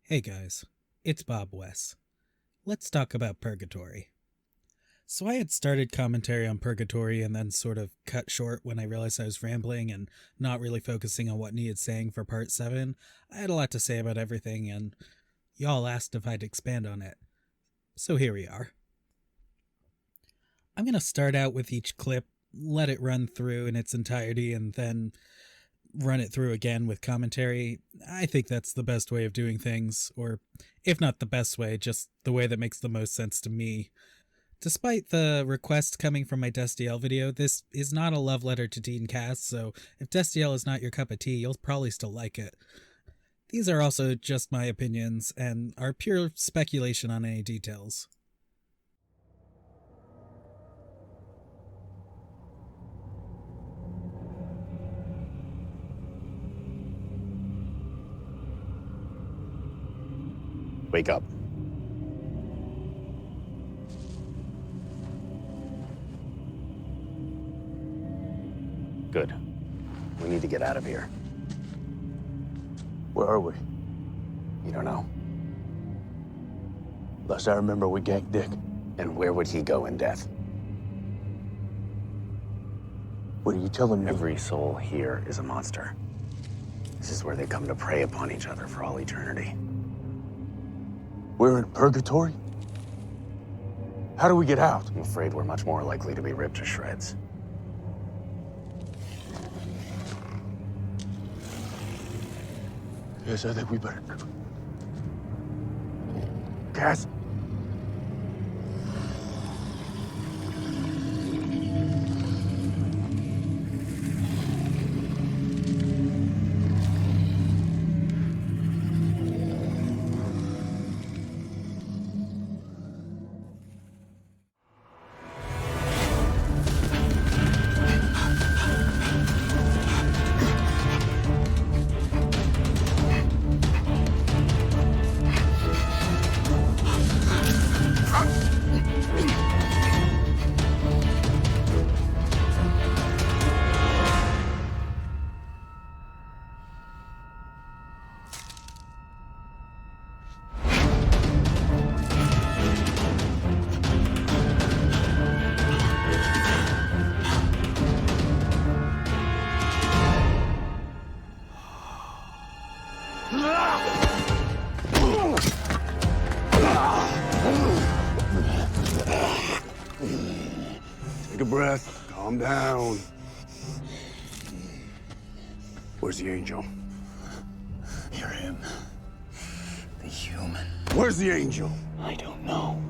Hey guys, it's Bob West. Let's talk about Purgatory. So I had started commentary on Purgatory and then sort of cut short when I realized I was rambling and not really focusing on what needed saying for part 7. I had a lot to say about everything and y'all asked if I'd expand on it. So here we are. I'm going to start out with each clip, let it run through in its entirety, and then run it through again with commentary. I think that's the best way of doing things, or if not the best way, just the way that makes the most sense to me. Despite the request coming from my Destiel video, this is not a love letter to Dean Cass, so if Destiel is not your cup of tea, you'll probably still like it. These are also just my opinions, and are pure speculation on any details. Wake up. Good. We need to get out of here. Where are we? You don't know? Last I remember, we ganked Dick. And where would he go in death? What are you telling me? Every soul here is a monster. This is where they come to prey upon each other for all eternity. We're in Purgatory? How do we get out? I'm afraid we're much more likely to be ripped to shreds. Yes, I think we better. Cass? Take a breath. Calm down. Where's the angel? You're him. The human. Where's the angel? I don't know.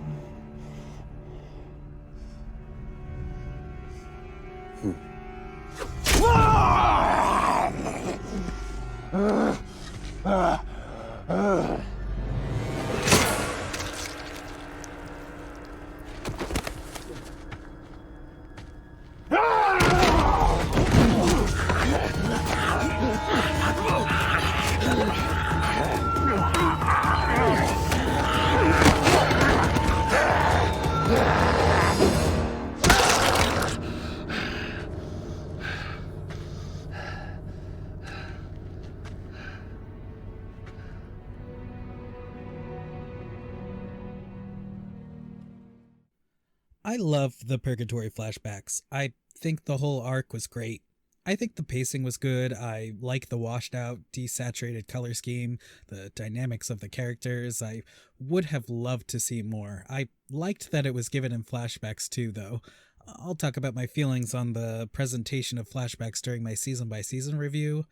I love the Purgatory flashbacks. I think the whole arc was great. I think the pacing was good. I like the washed out, desaturated color scheme, the dynamics of the characters. I would have loved to see more. I liked that it was given in flashbacks too, though. I'll talk about my feelings on the presentation of flashbacks during my season by season review.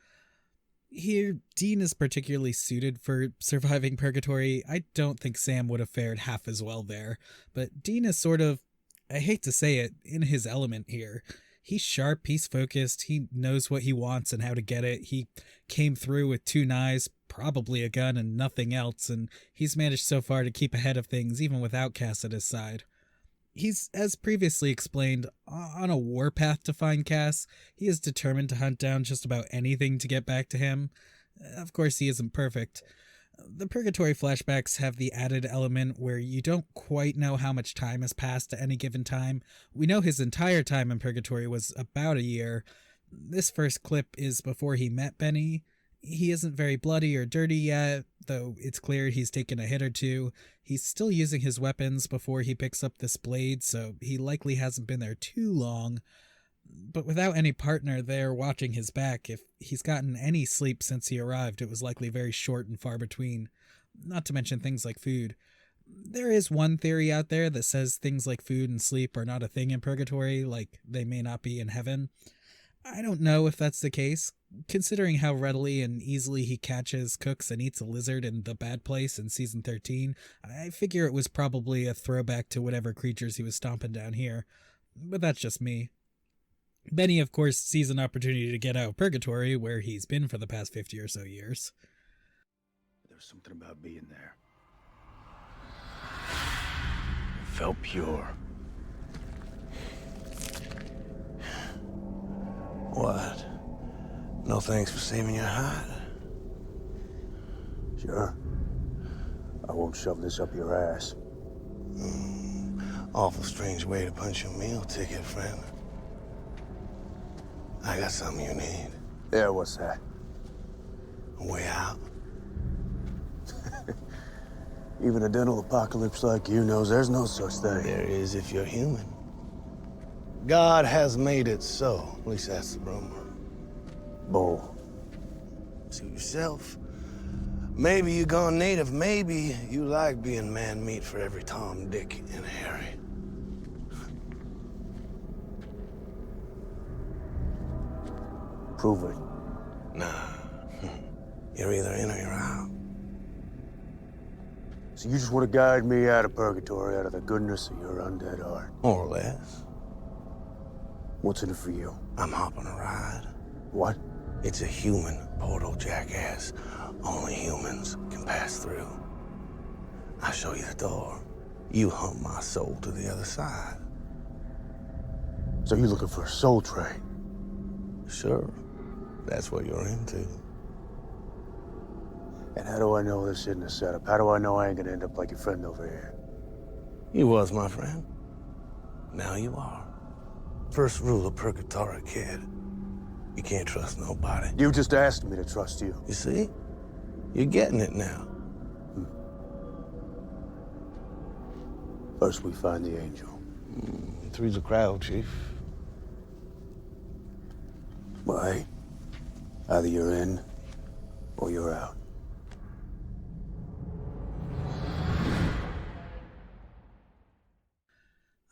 Here, Dean is particularly suited for surviving Purgatory. I don't think Sam would have fared half as well there, but Dean is sort of, I hate to say it, in his element here. He's sharp, he's focused, he knows what he wants and how to get it. He came through with 2 knives, probably a gun and nothing else, and he's managed so far to keep ahead of things even without Cass at his side. He's, as previously explained, on a warpath to find Cass. He is determined to hunt down just about anything to get back to him. Of course, he isn't perfect. The Purgatory flashbacks have the added element where you don't quite know how much time has passed at any given time. We know his entire time in Purgatory was about a year. This first clip is before he met Benny. He isn't very bloody or dirty yet. Though it's clear he's taken a hit or two, he's still using his weapons before he picks up this blade, so he likely hasn't been there too long. But without any partner there watching his back, if he's gotten any sleep since he arrived, it was likely very short and far between. Not to mention things like food. There is one theory out there that says things like food and sleep are not a thing in purgatory, like they may not be in heaven. I don't know if that's the case, considering how readily and easily he catches, cooks, and eats a lizard in The Bad Place in season 13. I figure it was probably a throwback to whatever creatures he was stomping down here. But that's just me. Benny, of course, sees an opportunity to get out of purgatory, where he's been for the past 50 or so years. There's something about being there. It felt pure. What? No thanks for saving your hide? Sure. I won't shove this up your ass. Awful strange way to punch your meal ticket, friend. I got something you need. Yeah, what's that? A way out. Even a dental apocalypse like you knows there's no such thing. There is if you're human. God has made it so. At least that's the rumor. Bull. Suit yourself. Maybe you gone native. Maybe you like being man meat for every Tom, Dick, and Harry. Prove it. Nah. You're either in or you're out. So you just want to guide me out of purgatory, out of the goodness of your undead heart. More or less. What's in it for you? I'm hopping a ride. What? It's a human portal, jackass. Only humans can pass through. I show you the door. You hump my soul to the other side. So you're looking for a soul train? Sure. That's what you're into. And how do I know this isn't a setup? How do I know I ain't gonna end up like your friend over here? You was my friend. Now you are. First rule of Purgatory, kid. You can't trust nobody. You just asked me to trust you. You see? You're getting it now. First we find the angel. Three's a crowd, Chief. Well, hey, either you're in or you're out.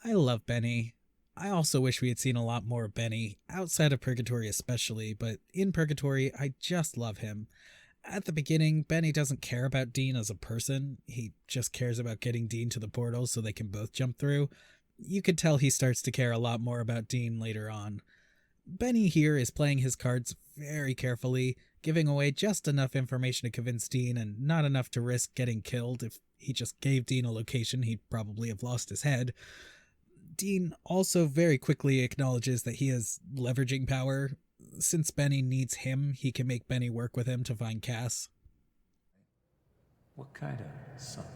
I love Benny. I also wish we had seen a lot more of Benny, outside of Purgatory especially, but in Purgatory, I just love him. At the beginning, Benny doesn't care about Dean as a person, he just cares about getting Dean to the portal so they can both jump through. You could tell he starts to care a lot more about Dean later on. Benny here is playing his cards very carefully, giving away just enough information to convince Dean and not enough to risk getting killed. If he just gave Dean a location, he'd probably have lost his head. Dean also very quickly acknowledges that he has leveraging power. Since Benny needs him, he can make Benny work with him to find Cass. What kind of something?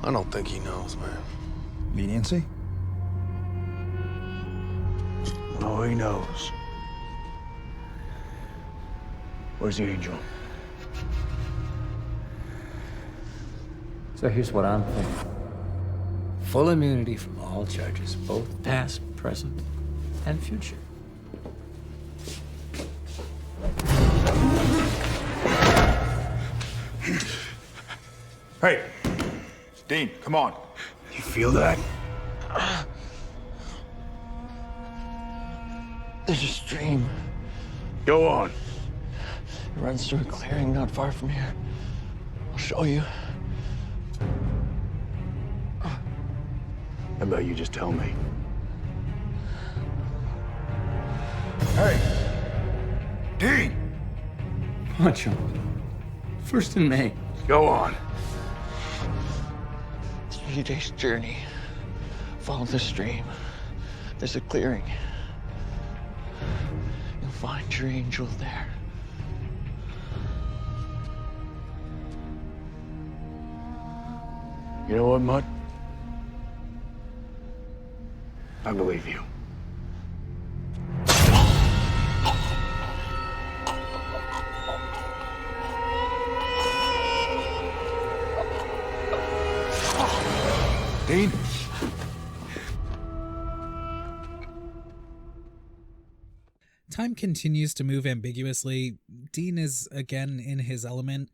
I don't think he knows, man. Leniency? Oh, he knows. Where's the angel? So here's what I'm thinking. Full immunity from all charges, both past, present, and future. Hey, Dean, come on. You feel that? There's a stream. Go on. It runs through a clearing not far from here. I'll show you. How about you just tell me? Hey, Dean, Punch him. First in May. Go on. 3 days journey. Follow the stream. There's a clearing. You'll find your angel there. You know what, Mutt? I believe you. Dean? Time continues to move ambiguously. Dean is again in his element.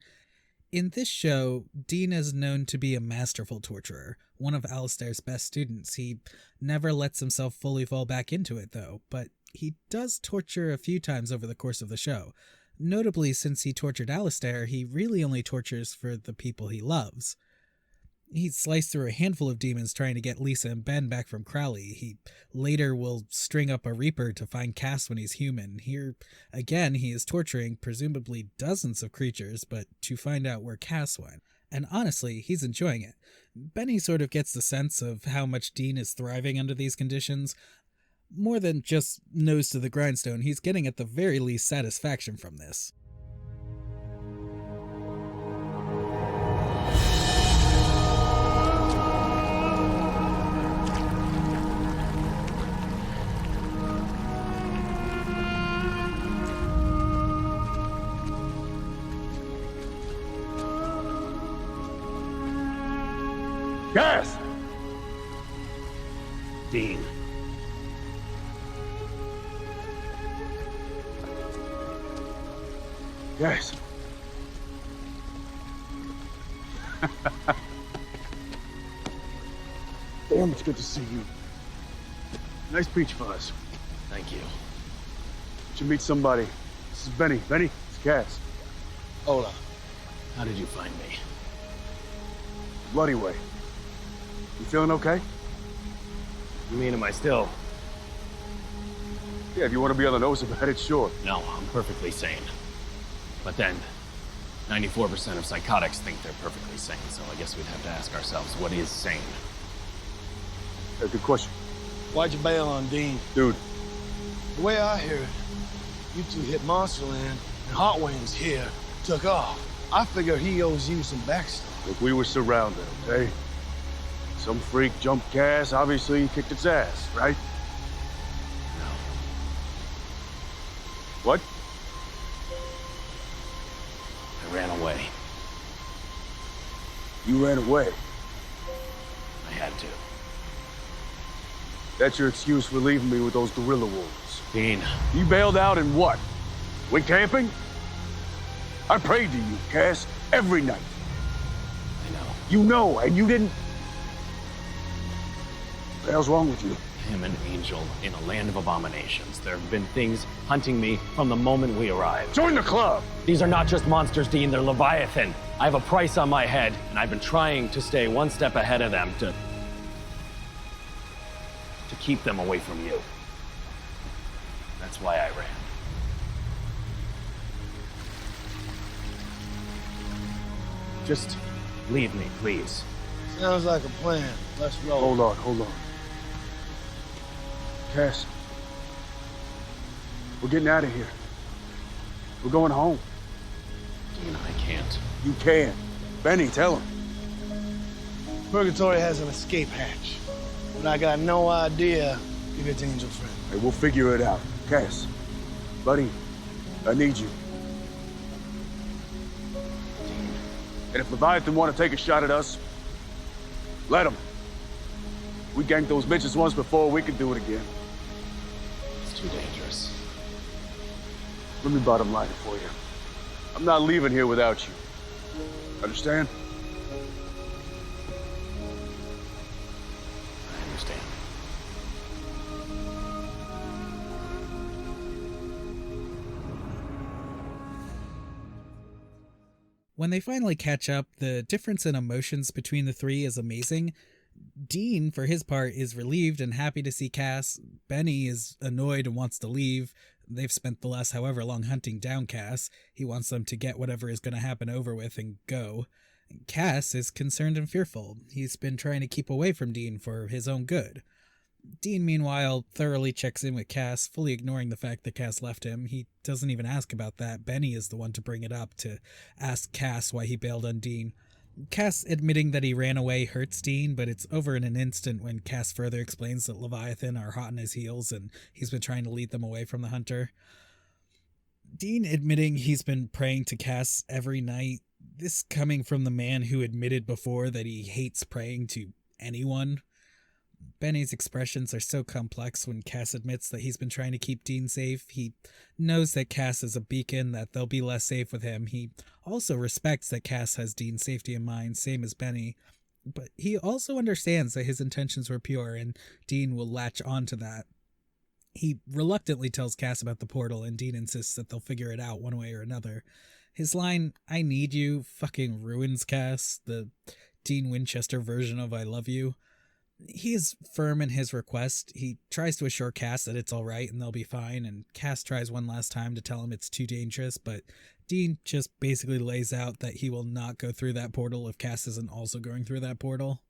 In this show, Dean is known to be a masterful torturer, one of Alistair's best students. He never lets himself fully fall back into it, though, but he does torture a few times over the course of the show. Notably, since he tortured Alistair, he really only tortures for the people he loves. He sliced through a handful of demons trying to get Lisa and Ben back from Crowley. He later will string up a Reaper to find Cass when he's human. Here, again, he is torturing presumably dozens of creatures, but to find out where Cass went. And honestly, he's enjoying it. Benny sort of gets the sense of how much Dean is thriving under these conditions. More than just nose to the grindstone, he's getting at the very least satisfaction from this. Cass! Dean. Cass. Damn, it's good to see you. Nice peach fuzz. Thank you. You should meet somebody. This is Benny. Benny, it's Cass. Hold on. How did you find me? Bloody way. You feeling okay? You mean, am I still? Yeah, if you want to be on the nose about it, sure. No, I'm perfectly sane. But then, 94% of psychotics think they're perfectly sane, so I guess we'd have to ask ourselves, what is sane? Yeah, good question. Why'd you bail on Dean? Dude, The way I hear it, you two hit Monsterland, and Hot Wings here took off. I figure he owes you some backstory. look, we were surrounded, okay? Some freak jumped Cass, obviously he kicked its ass, right? No. What? I ran away. You ran away. I had to. That's your excuse for leaving me with those gorilla wolves. Dean, You bailed out and what? Went camping? I prayed to you, Cass, every night. I know. You know, and you didn't. What the hell's wrong with you? I am an angel in a land of abominations. There have been things hunting me from the moment we arrived. Join the club! These are not just monsters, Dean, they're Leviathan. I have a price on my head, and I've been trying to stay one step ahead of them to keep them away from you. That's why I ran. Just leave me, please. Sounds like a plan. Let's roll. Hold on. Cass, we're getting out of here. We're going home. Dean, I can't. You can. Benny, tell him. Purgatory has an escape hatch, but I got no idea if it's angel friendly. Hey, we'll figure it out. Cass, buddy, I need you. And if Leviathan want to take a shot at us, let them. We ganked those bitches once before, we can do it again. It's too dangerous. Let me bottom line it for you. I'm not leaving here without you. Understand? I understand. When they finally catch up, the difference in emotions between the three is amazing. Dean, for his part, is relieved and happy to see Cass. Benny is annoyed and wants to leave. They've spent the last however long hunting down Cass. He wants them to get whatever is going to happen over with and go. Cass is concerned and fearful. He's been trying to keep away from Dean for his own good. Dean, meanwhile, thoroughly checks in with Cass, fully ignoring the fact that Cass left him. He doesn't even ask about that. Benny is the one to bring it up, to ask Cass why he bailed on Dean. Cass admitting that he ran away hurts Dean, but it's over in an instant when Cass further explains that Leviathan are hot on his heels and he's been trying to lead them away from the hunter. Dean admitting he's been praying to Cass every night, this coming from the man who admitted before that he hates praying to anyone. Benny's expressions are so complex when Cass admits that he's been trying to keep Dean safe. He knows that Cass is a beacon, that they'll be less safe with him. He also respects that Cass has Dean's safety in mind, same as Benny. But he also understands that his intentions were pure, and Dean will latch on to that. He reluctantly tells Cass about the portal, and Dean insists that they'll figure it out one way or another. His line, "I need you," fucking ruins Cass, the Dean Winchester version of "I love you." He is firm in his request. He tries to assure Cass that it's alright and they'll be fine, and Cass tries one last time to tell him it's too dangerous, but Dean just basically lays out that he will not go through that portal if Cass isn't also going through that portal.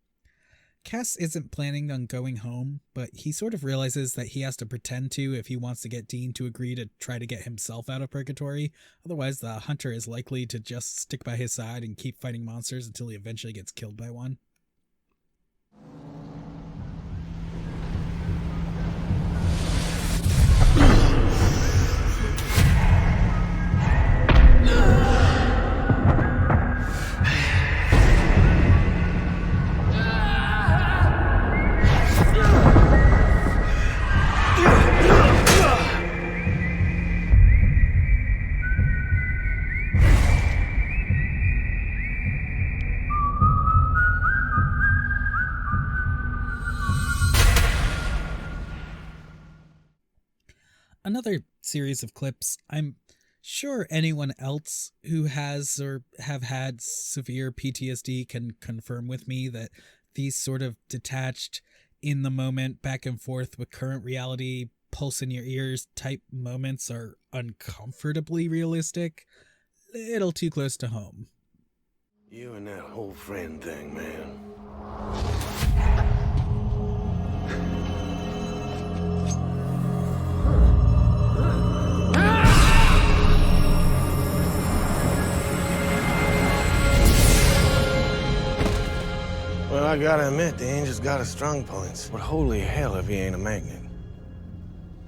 Cass isn't planning on going home, but he sort of realizes that he has to pretend to if he wants to get Dean to agree to try to get himself out of Purgatory. Otherwise, the hunter is likely to just stick by his side and keep fighting monsters until he eventually gets killed by one. Another series of clips. I'm sure anyone else who has or have had severe PTSD can confirm with me that these sort of detached, in the moment, back and forth with current reality, pulse in your ears type moments are uncomfortably realistic. Little too close to home. You and that whole friend thing, man. Well, I gotta admit, the angel's got his strong points. But holy hell if he ain't a magnet.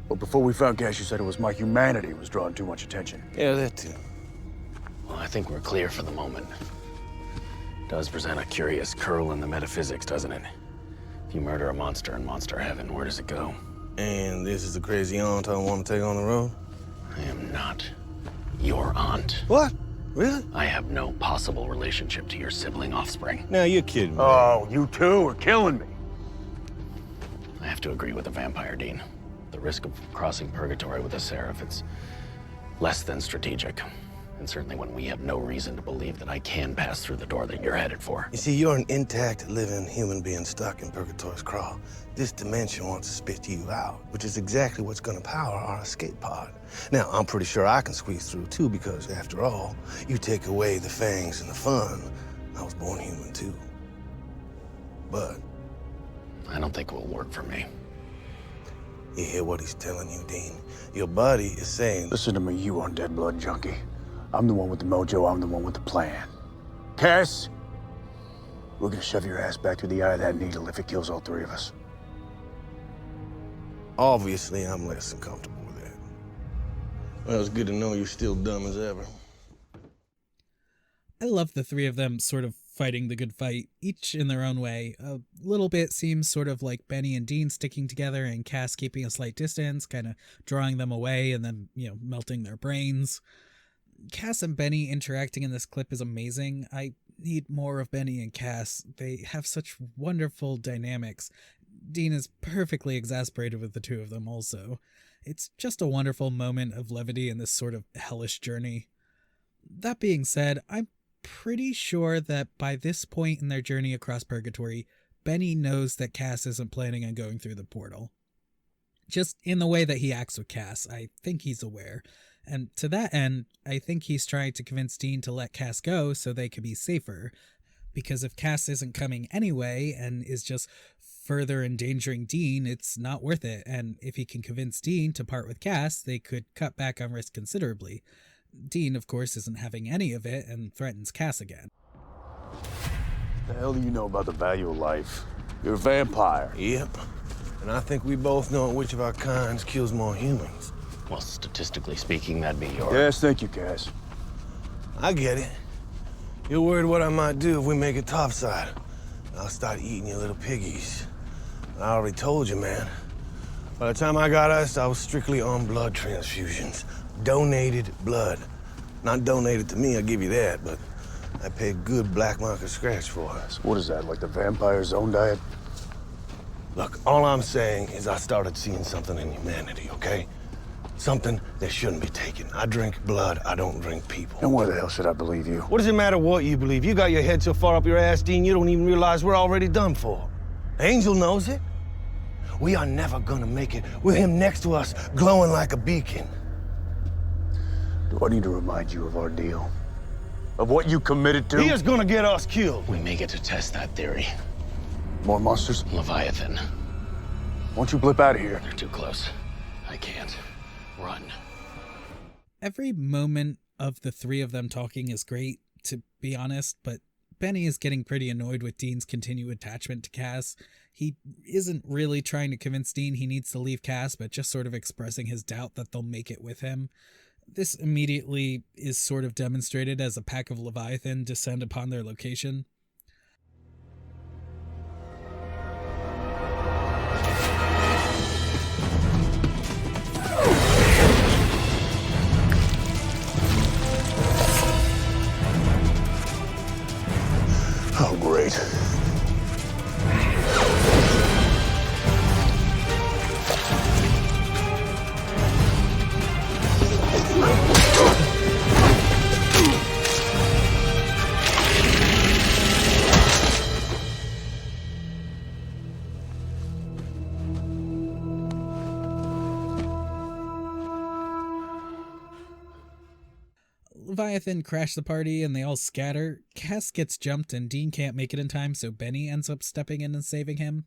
But before we found Cash, you said it was my humanity was drawing too much attention. Yeah, that too. Well, I think we're clear for the moment. Does present a curious curl in the metaphysics, doesn't it? If you murder a monster in monster heaven, where does it go? And this is the crazy aunt I want to take on the road? I am not your aunt. What? Really? I have no possible relationship to your sibling offspring. Now, you're kidding me. Oh, you two are killing me. I have to agree with the vampire, Dean. The risk of crossing Purgatory with a Seraph, it's less than strategic. And certainly when we have no reason to believe that I can pass through the door that you're headed for. You see, you're an intact, living human being stuck in Purgatory's crawl. This dimension wants to spit you out, which is exactly what's gonna power our escape pod. Now, I'm pretty sure I can squeeze through too, because after all, you take away the fangs and the fun. I was born human too. But I don't think it will work for me. you hear what he's telling you, Dean? Your buddy is saying, Listen to me, you undead blood junkie. I'm the one with the mojo, I'm the one with the plan. Cass, we're gonna shove your ass back through the eye of that needle if it kills all three of us. obviously, I'm less than comfortable with that. Well, it's good to know you're still dumb as ever. I love the three of them sort of fighting the good fight, each in their own way. A little bit seems sort of like Benny and Dean sticking together and Cass keeping a slight distance, kind of drawing them away and then, melting their brains. Cass and Benny interacting in this clip is amazing. I need more of Benny and Cass. They have such wonderful dynamics. Dean is perfectly exasperated with the two of them also. It's just a wonderful moment of levity in this sort of hellish journey. That being said, I'm pretty sure that by this point in their journey across Purgatory, Benny knows that Cass isn't planning on going through the portal. Just in the way that he acts with Cass, I think he's aware. And to that end, I think he's trying to convince Dean to let Cass go so they could be safer. Because if Cass isn't coming anyway and is just further endangering Dean, it's not worth it. And if he can convince Dean to part with Cass, they could cut back on risk considerably. Dean, of course, isn't having any of it and threatens Cass again. The hell do you know about the value of life? You're a vampire. Yep. And I think we both know which of our kinds kills more humans. Well, statistically speaking, that'd be your... Yes, thank you, Cass. I get it. You're worried what I might do if we make it topside. I'll start eating your little piggies. I already told you, man. By the time I got us, I was strictly on blood transfusions. Donated blood. Not donated to me, I'll give you that, but I paid good black market scratch for us. What is that, like the vampire's own diet? Look, all I'm saying is I started seeing something in humanity, okay? Something that shouldn't be taken. I drink blood, I don't drink people. And why the hell should I believe you? What does it matter what you believe? You got your head so far up your ass, Dean, you don't even realize we're already done for. Angel knows it. We are never gonna make it with him next to us, glowing like a beacon. Do I need to remind you of our deal? Of what you committed to? He is gonna get us killed. We may get to test that theory. More monsters? Leviathan. Won't you blip out of here? They're too close. I can't. Run. Every moment of the three of them talking is great, to be honest, but Benny is getting pretty annoyed with Dean's continued attachment to Cass. He isn't really trying to convince Dean he needs to leave Cass, but just sort of expressing his doubt that they'll make it with him. This immediately is sort of demonstrated as a pack of Leviathan descend upon their location. Oh, great. Leviathan crash the party and they all scatter. Cass gets jumped and Dean can't make it in time, so Benny ends up stepping in and saving him.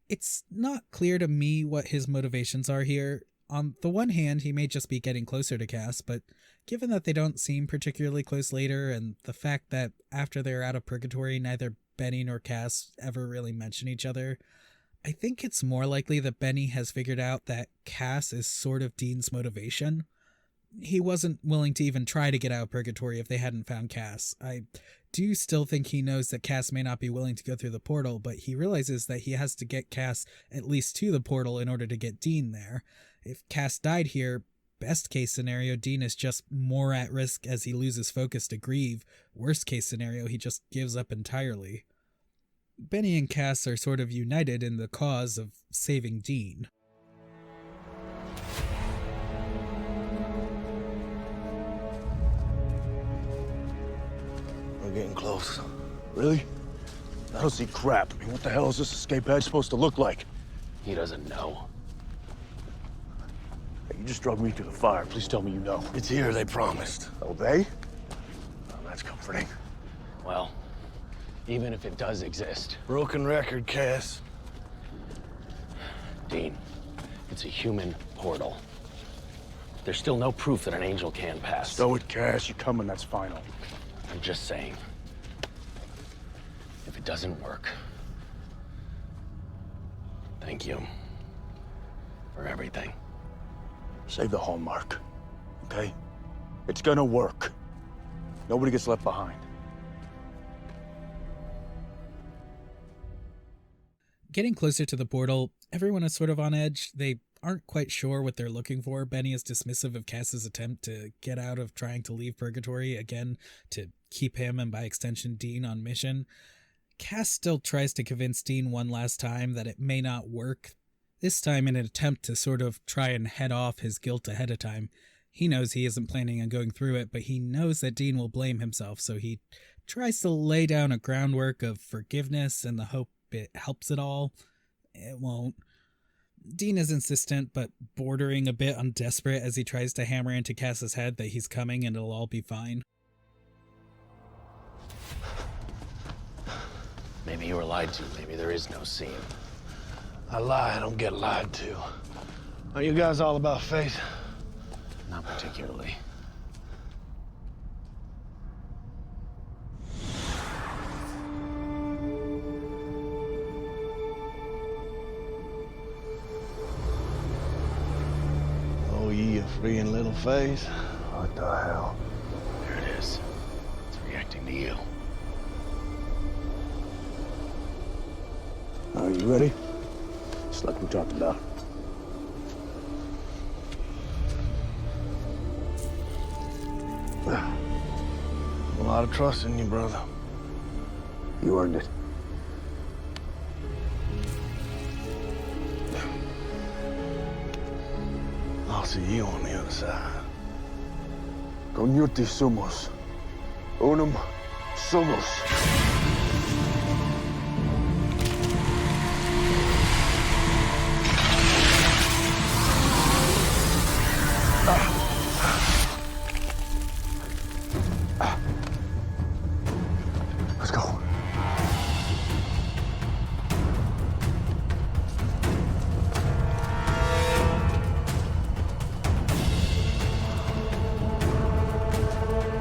It's not clear to me what his motivations are here. On the one hand, he may just be getting closer to Cass, but given that they don't seem particularly close later, and the fact that after they're out of Purgatory, neither Benny nor Cass ever really mention each other, I think it's more likely that Benny has figured out that Cass is sort of Dean's motivation. He wasn't willing to even try to get out of Purgatory if they hadn't found Cass. I do still think he knows that Cass may not be willing to go through the portal, but he realizes that he has to get Cass at least to the portal in order to get Dean there. If Cass died here, best case scenario, Dean is just more at risk as he loses focus to grieve. Worst case scenario, he just gives up entirely. Benny and Cass are sort of united in the cause of saving Dean. We're getting close. Really? I don't see crap. I mean, what the hell is this escape hatch supposed to look like? He doesn't know. Hey, you just drug me through the fire. Please tell me you know. It's here, they promised. Oh, they? Oh, that's comforting. Well, even if it does exist. Broken record, Cass. Dean, it's a human portal. There's still no proof that an angel can pass. Stow it, Cass. You coming, that's final. I'm just saying, if it doesn't work, thank you for everything. Save the hallmark, okay? It's gonna work. Nobody gets left behind. Getting closer to the portal, everyone is sort of on edge. They aren't quite sure what they're looking for. Benny is dismissive of Cass's attempt to get out of trying to leave Purgatory, again, to keep him and by extension Dean on mission. Cass still tries to convince Dean one last time that it may not work, this time in an attempt to sort of try and head off his guilt ahead of time. He knows he isn't planning on going through it, but he knows that Dean will blame himself, so he tries to lay down a groundwork of forgiveness in the hope it helps it all. It won't. Dean is insistent, but bordering a bit on desperate as he tries to hammer into Cass's head that he's coming and it'll all be fine. Maybe you were lied to. Maybe there is no scene. I lie, I don't get lied to. Are you guys all about faith? Not particularly. freeing little face. What the hell? There it is. It's reacting to you. Are you ready? Just like we talked about. A lot of trust in you, brother. You earned it. I'll see you on the other side. Cogniti sumos. Unum sumus. Let's go.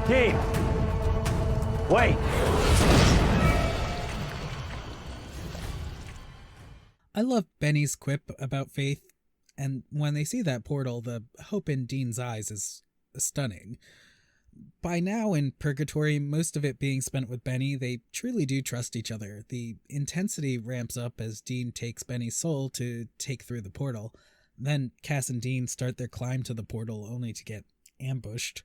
Dean! Wait! I love Benny's quip about faith, and when they see that portal, the hope in Dean's eyes is stunning. By now in Purgatory, most of it being spent with Benny, they truly do trust each other. The intensity ramps up as Dean takes Benny's soul to take through the portal. Then Cass and Dean start their climb to the portal only to get ambushed.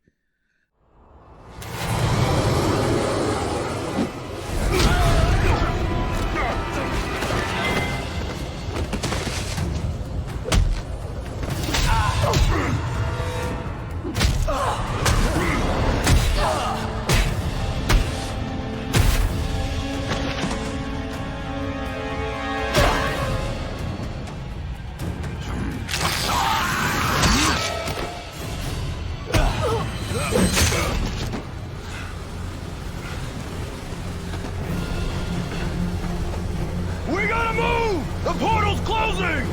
We gotta move! The portal's closing!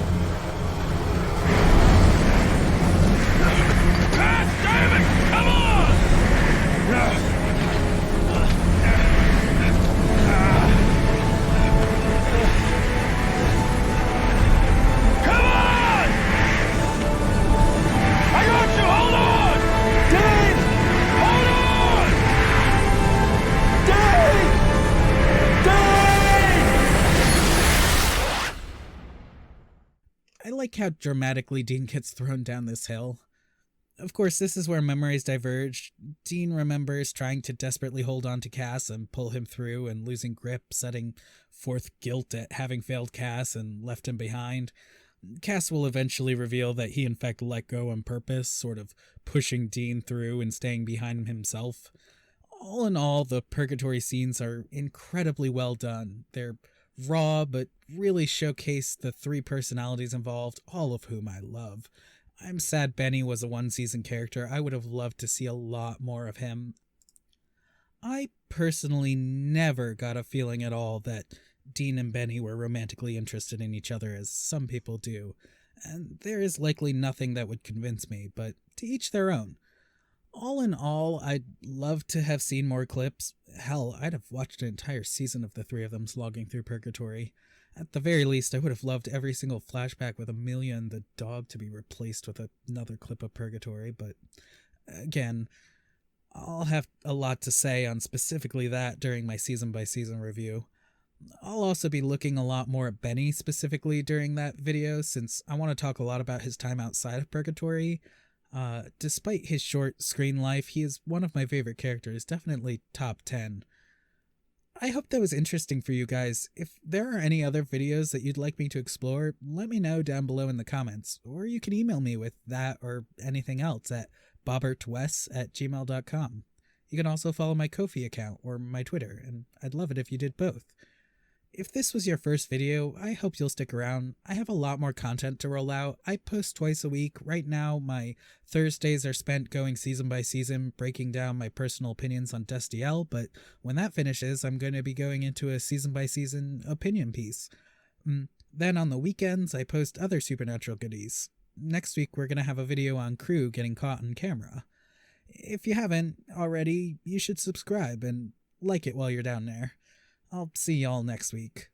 God damn it! Come on! Come on! I got you! Hold on! Dave! Hold on! Dave! Dave! I like how dramatically Dean gets thrown down this hill. Of course, this is where memories diverge. Dean remembers trying to desperately hold on to Cass and pull him through and losing grip, setting forth guilt at having failed Cass and left him behind. Cass will eventually reveal that he in fact let go on purpose, sort of pushing Dean through and staying behind him himself. All in all, the Purgatory scenes are incredibly well done. They're raw, but really showcase the three personalities involved, all of whom I love. I'm sad Benny was a one-season character. I would have loved to see a lot more of him. I personally never got a feeling at all that Dean and Benny were romantically interested in each other, as some people do, and there is likely nothing that would convince me, but to each their own. All in all, I'd love to have seen more clips. Hell, I'd have watched an entire season of the three of them slogging through Purgatory. At the very least, I would have loved every single flashback with Amelia and the dog to be replaced with another clip of Purgatory, but again, I'll have a lot to say on specifically that during my season-by-season review. I'll also be looking a lot more at Benny specifically during that video, since I want to talk a lot about his time outside of Purgatory. Despite his short screen life, he is one of my favorite characters, definitely top 10. I hope that was interesting for you guys. If there are any other videos that you'd like me to explore, let me know down below in the comments, or you can email me with that or anything else at bobertwes@gmail.com. You can also follow my Ko-fi account or my Twitter, and I'd love it if you did both. If this was your first video, I hope you'll stick around. I have a lot more content to roll out. I post twice a week. Right now, my Thursdays are spent going season by season, breaking down my personal opinions on Destiel, but when that finishes, I'm going to be going into a season by season opinion piece. Then on the weekends, I post other Supernatural goodies. Next week, we're going to have a video on Crew getting caught on camera. If you haven't already, you should subscribe and like it while you're down there. I'll see y'all next week.